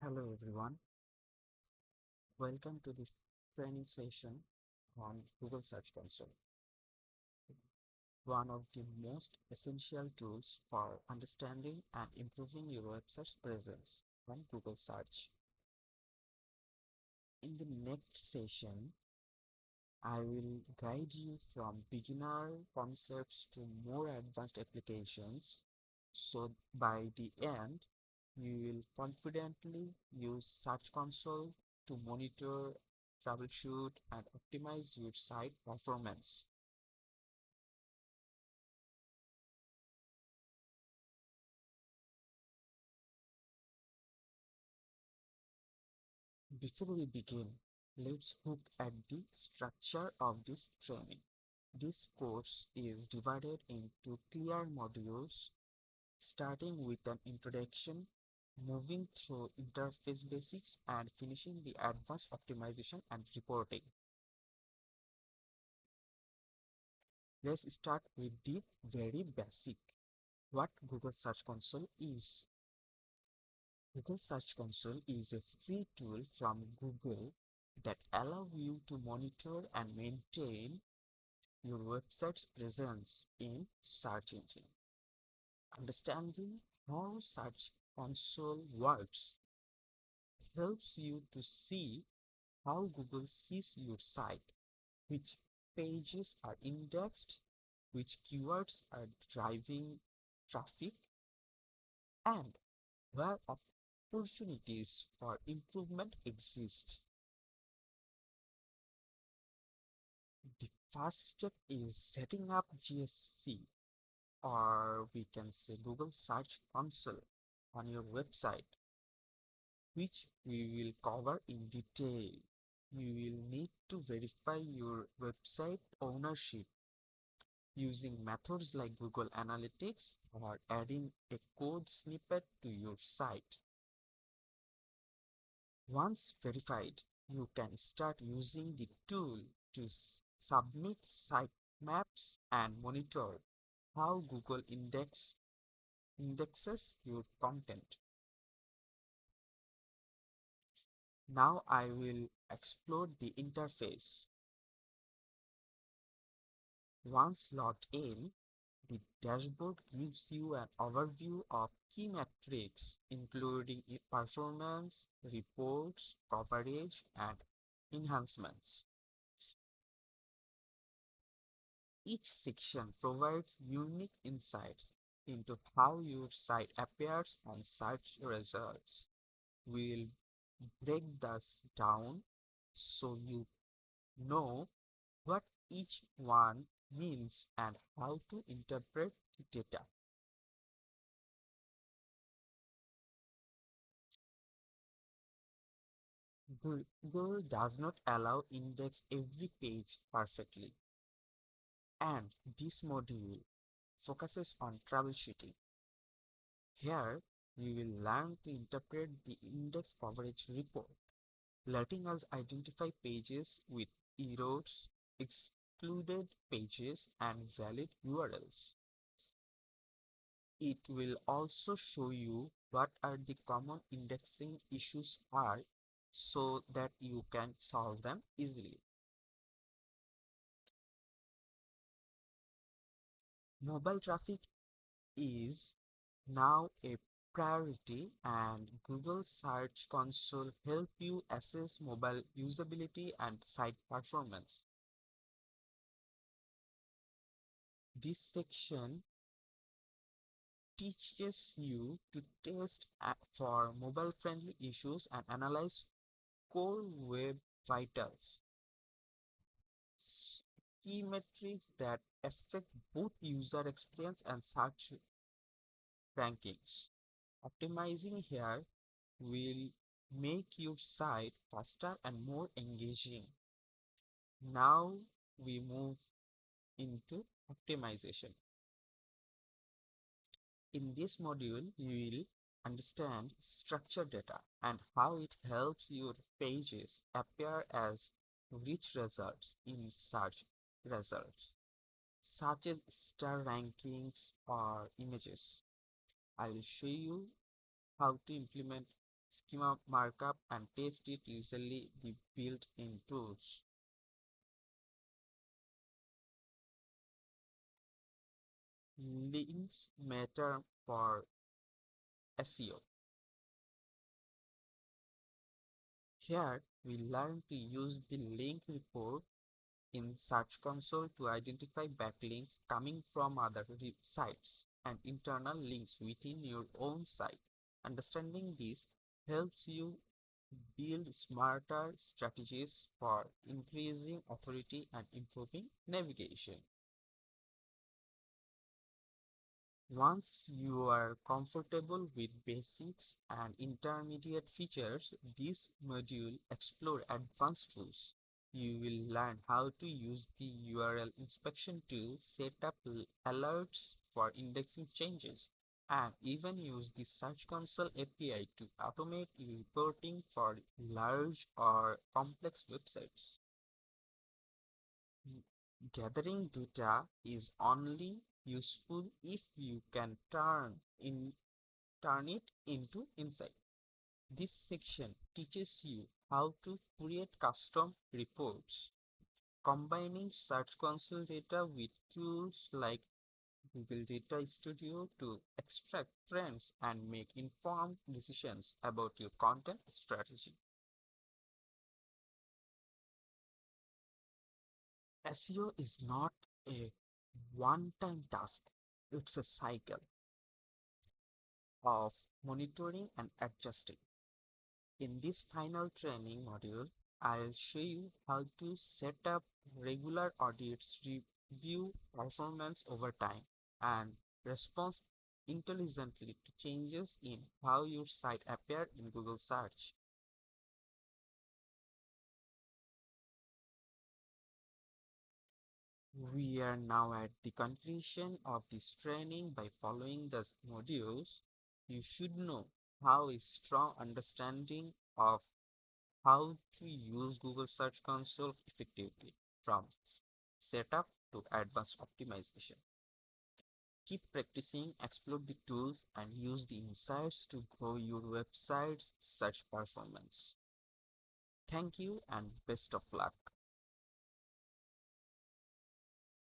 Hello everyone, welcome to this training session on Google Search Console, one of the most essential tools for understanding and improving your website's presence on Google Search. In the next session, I will guide you from beginner concepts to more advanced applications, so by the end, you will confidently use Search Console to monitor, troubleshoot, and optimize your site performance. Before we begin, let's look at the structure of this training. This course is divided into clear modules, starting with an introduction, moving through interface basics, and finishing the advanced optimization and reporting. Let's start with the very basic. What Google Search Console is. Google Search Console is a free tool from Google that allows you to monitor and maintain your website's presence in search engine. Understanding how Search Console works helps you to see how Google sees your site, which pages are indexed, which keywords are driving traffic, and where opportunities for improvement exist. The first step is setting up GSC, or we can say Google Search Console, on your website, which we will cover in detail. You will need to verify your website ownership using methods like Google Analytics or adding a code snippet to your site. Once verified, you can start using the tool to submit sitemaps and monitor how Google indexes your content. Now I will explore the interface. Once logged in, the dashboard gives you an overview of key metrics, including performance, reports, coverage, and enhancements. Each section provides unique insights into how your site appears on search results. We'll break this down so you know what each one means and how to interpret the data. Google does not allow index every page perfectly, and this module focuses on troubleshooting. Here, we will learn to interpret the index coverage report, letting us identify pages with errors, excluded pages, and valid URLs. It will also show you what are the common indexing issues are so that you can solve them easily. Mobile traffic is now a priority, and Google Search Console help you assess mobile usability and site performance. This section teaches you to test for mobile friendly issues and analyze core web vitals, key metrics that affect both user experience and search rankings. Optimizing here will make your site faster and more engaging. Now we move into optimization. In this module, you will understand structured data and how it helps your pages appear as rich results in search results, such as star rankings or images. I will show you how to implement schema markup, and test it usually the built-in tools. Links matter for SEO. Here, we learn to use the link report in Search Console to identify backlinks coming from other sites and internal links within your own site. Understanding this helps you build smarter strategies for increasing authority and improving navigation. Once you are comfortable with basics and intermediate features, this module explores advanced tools. You will learn how to use the URL inspection tool, set up alerts for indexing changes, and even use the Search Console API to automate reporting for large or complex websites. Gathering data is only useful if you can turn it into insight. This section teaches you how to create custom reports, combining Search Console data with tools like Google Data Studio to extract trends and make informed decisions about your content strategy. SEO is not a one-time task. It's a cycle of monitoring and adjusting. In this final training module, I'll show you how to set up regular audits, review performance over time, and respond intelligently to changes in how your site appears in Google search. We are now at the conclusion of this training. By following the modules, you should know how a strong understanding of how to use Google Search Console effectively from setup to advanced optimization. Keep practicing, explore the tools, and use the insights to grow your website's search performance. Thank you and best of luck.